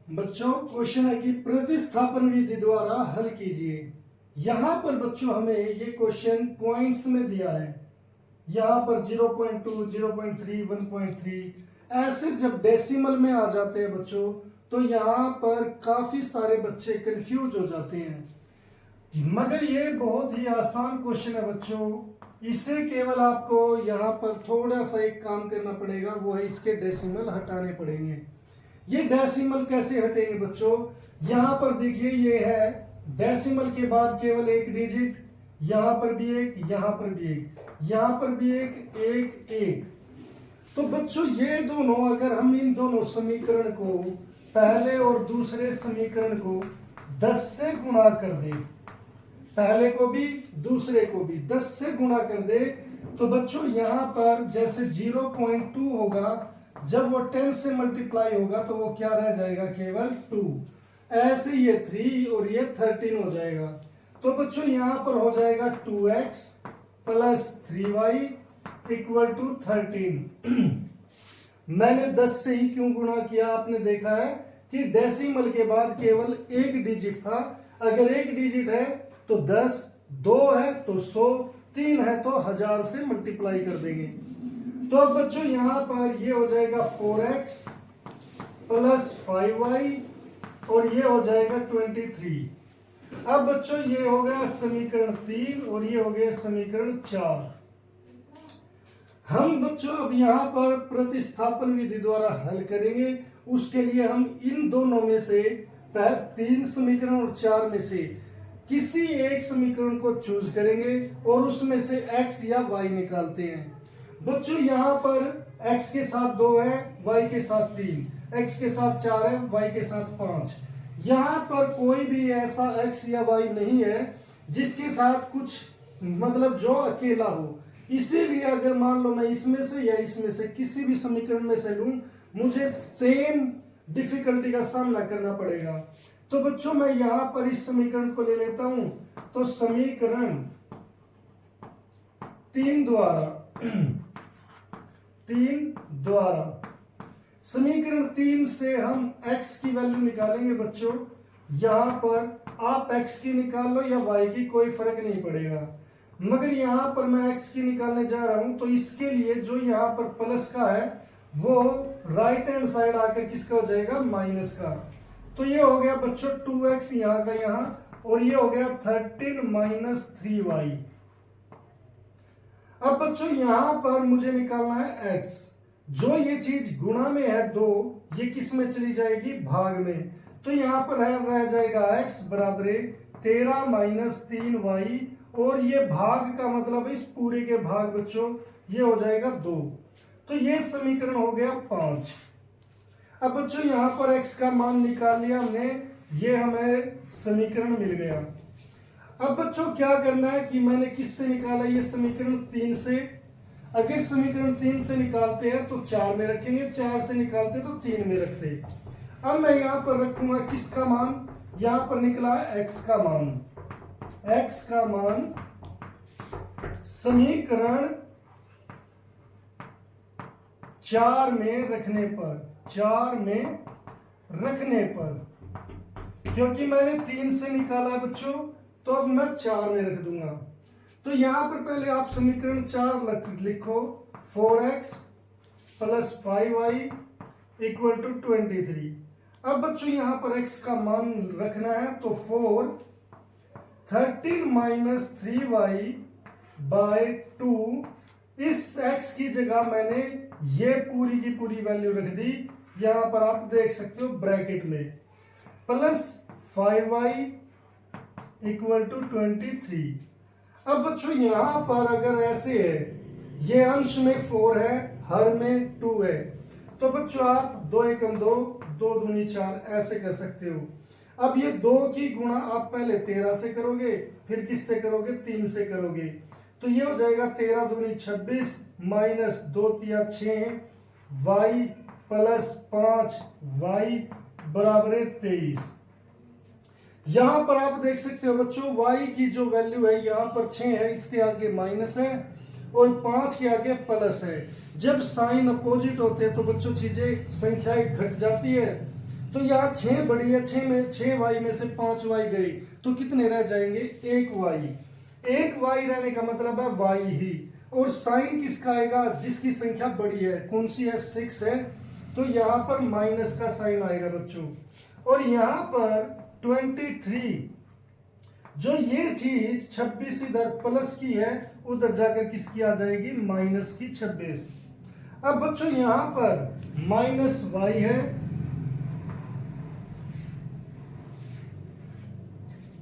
बच्चों क्वेश्चन है कि प्रतिस्थापन विधि द्वारा हल कीजिए। यहां पर बच्चों हमें ये क्वेश्चन पॉइंट्स में दिया है। यहां पर 0.2, 0.3, 1.3 ऐसे जब डेसिमल में आ जाते हैं बच्चों तो यहां पर काफी सारे बच्चे कंफ्यूज हो जाते हैं। मगर ये बहुत ही आसान क्वेश्चन है बच्चों। इसे केवल आपको यहाँ पर थोड़ा सा एक काम करना पड़ेगा, वो है इसके डेसिमल हटाने पड़ेंगे। ये डेसिमल कैसे हटेंगे बच्चों? यहां पर देखिए ये है डेसिमल के बाद केवल एक डिजिट, यहां पर भी एक, यहां पर भी एक, यहां पर भी एक, एक एक। तो बच्चों ये दोनों, अगर हम इन दोनों समीकरण को, पहले और दूसरे समीकरण को 10 से गुणा कर दे, पहले को भी दूसरे को भी 10 से गुणा कर दे, तो बच्चों यहां पर जैसे 0.2 होगा, जब वो 10 से मल्टीप्लाई होगा तो वो क्या रह जाएगा? केवल 2। ऐसे ये 3 और ये 13 हो जाएगा। तो बच्चों यहां पर हो जाएगा 2x plus 3y equal to 13। मैंने 10 से ही क्यों गुणा किया? आपने देखा है कि डेसिमल के बाद केवल एक डिजिट था। अगर एक डिजिट है तो 10, 2 है तो 100, 3 है तो 1000 से मल्टीप्लाई कर देंगे। तो अब बच्चों यहां पर ये हो जाएगा 4x प्लस 5y और ये हो जाएगा 23। अब बच्चों ये हो गया समीकरण 3 और ये हो गया समीकरण 4। हम बच्चों अब यहां पर प्रतिस्थापन विधि द्वारा हल करेंगे। उसके लिए हम इन दोनों में से 3 समीकरण और 4 में से किसी एक समीकरण को चूज करेंगे और उसमें से x या y निकालते हैं। बच्चों यहां पर x के साथ 2 है, y के साथ 3, x के साथ 4 है, y के साथ 5। यहां पर कोई भी ऐसा x या y नहीं है जिसके साथ कुछ मतलब जो अकेला हो। इसीलिए अगर मान लो मैं इसमें से या इसमें से किसी भी समीकरण में से लूं, मुझे सेम डिफिकल्टी का सामना करना पड़ेगा। तो बच्चों मैं यहां पर इस समीकरण को ले लेता हूं। तो समीकरण 3 द्वारा समीकरण 3 से हम x की वैल्यू निकालेंगे बच्चों। यहां पर आप x की निकाल लो या y की, कोई फर्क नहीं पड़ेगा। मगर यहां पर मैं x की निकालने जा रहा हूं, तो इसके लिए जो यहां पर प्लस का है वो राइट हैंड साइड आकर किसका हो जाएगा? माइनस का। तो ये हो गया बच्चों 2x यहां का यहां, और ये हो गया 13 माइनस 3y। अब बच्चों यहां पर मुझे निकालना है x। जो ये चीज गुणा में है 2, ये किस में चली जाएगी? भाग में। तो यहां पर रह जाएगा x बराबर 13 माइनस 3y, और ये भाग का मतलब इस पूरे के भाग बच्चों ये हो जाएगा 2। तो ये समीकरण हो गया 5। अब बच्चों यहां पर x का मान निकाल लिया हमने, ये हमें समीकरण मिल गया। अब बच्चों क्या करना है कि मैंने किससे निकाला? ये समीकरण 3 से। अगर समीकरण 3 से निकालते हैं तो 4 में रखेंगे, 4 से निकालते तो 3 में रखते। अब मैं यहां पर रखूंगा किसका मान? यहां पर निकला है x का मान। x का मान समीकरण 4 में रखने पर, 4 में रखने पर, क्योंकि मैंने 3 से निकाला है बच्चों, तो अब मैं 4 में रख दूंगा। तो यहां पर पहले आप समीकरण 4 लिखो, 4x plus 5y equal to 23। अब बच्चों यहां पर x का मान रखना है, तो 13 माइनस 3y बाय 2। इस x की जगह मैंने ये पूरी की पूरी वैल्यू रख दी, यहां पर आप देख सकते हो ब्रैकेट में, प्लस 5y इक्वल टू 23। अब बच्चों यहां पर अगर ऐसे है, ये अंश में 4 है, हर में 2 है, तो बच्चों आप 2 एकम 2, 2 दूनी 4 ऐसे कर सकते हो। अब ये 2 की गुणा आप पहले 13 से करोगे, फिर किससे करोगे? 3 से करोगे। तो ये हो जाएगा 13 दूनी 26 माइनस 2 तिया 6 y प्लस 5 y बराबर 23। यहां पर आप देख सकते हो बच्चों y की जो वैल्यू है यहां पर 6 है, इसके आगे माइनस है और 5 के आगे प्लस है। जब साइन अपोजिट होते हैं तो बच्चों चीजें संख्याएं घट जाती है। तो यहाँ 6 बड़ी है, 6 में से 5 वाई गई, तो कितने रह जाएंगे? 1 वाई। 1 वाई रहने का मतलब है वाई ही। और साइन किसका आएगा? जिसकी संख्या बड़ी है। कौन सी है? 6 है, तो यहाँ पर माइनस का साइन आएगा बच्चों। और यहाँ पर 23, जो ये चीज 26 इधर प्लस की है, उधर जाकर किसकी आ जाएगी? माइनस की 26। अब बच्चों यहां पर माइनस वाई है,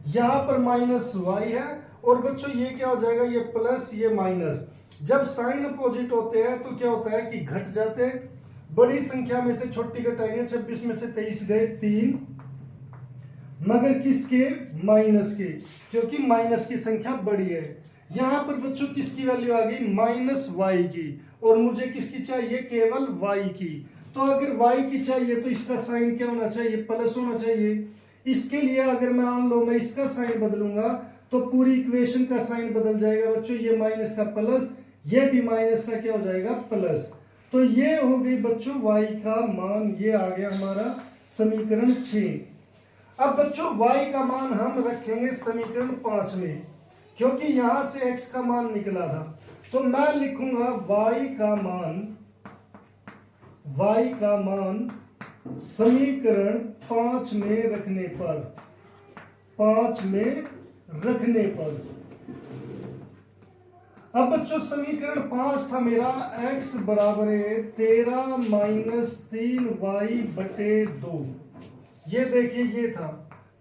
यहां पर माइनस वाई है, और बच्चों ये क्या हो जाएगा? ये प्लस, ये माइनस। जब साइन अपोजिट होते हैं तो क्या होता है कि घट जाते हैं। बड़ी संख्या में से छोटी घटाएंगे, 26 में से 23 गए 3, मगर किसके? माइनस के, क्योंकि माइनस की संख्या बड़ी है। यहां पर बच्चों किसकी वैल्यू आ गई? माइनस वाई की। और मुझे किसकी चाहिए? केवल वाई की। तो अगर वाई की चाहिए तो इसका साइन क्या होना चाहिए? प्लस होना चाहिए। इसके लिए अगर मान लो मैं इसका साइन बदलूंगा तो पूरी इक्वेशन का साइन बदल जाएगा बच्चों। ये माइनस का प्लस, ये भी माइनस का क्या हो जाएगा? प्लस। तो ये हो गई बच्चों वाई का मान। ये आ गया हमारा समीकरण 6। अब बच्चों y का मान हम रखेंगे समीकरण 5 में, क्योंकि यहां से x का मान निकला था। तो मैं लिखूंगा y का मान समीकरण 5 में रखने पर। अब बच्चों समीकरण 5 था मेरा, x बराबर है 13 माइनस 3y बटे 2। ये देखिए ये था।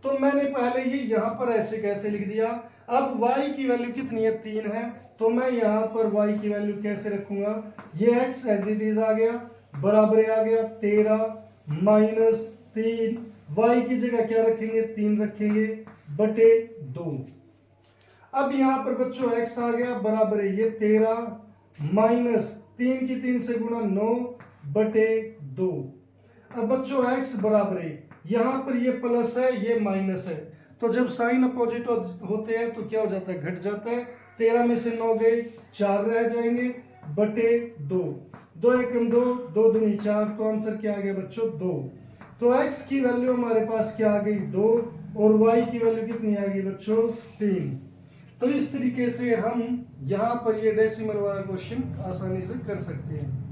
तो मैंने पहले ये यहां पर ऐसे कैसे लिख दिया। अब y की वैल्यू कितनी है? 3 है, तो मैं यहां पर y की वैल्यू कैसे रखूंगा? ये x एज इट इज आ गया, बराबर आ गया 13 माइनस 3, y की जगह क्या रखेंगे? 3 रखेंगे, बटे 2। अब यहां पर बच्चों x आ गया, बराबर है ये 13 माइनस 3 की 3 से गुणा 9 बटे 2। अब बच्चों x बराबर है, यहां पर ये प्लस है, ये माइनस है, तो जब साइन अपोजिट होते हैं तो क्या हो जाता है? घट जाता है। 13 में से 9 गए, 4 रह जाएंगे, बटे 2। 2 एकम 2, 2 दूनी 4, तो आंसर क्या आ गया बच्चों? 2। तो x की वैल्यू हमारे पास क्या आ गई? 2, और y की वैल्यू कितनी आ गई बच्चों? 3। तो इस तरीके से हम यहां पर ये डेसिमल वाला क्वेश्चन आसानी से कर सकते हैं।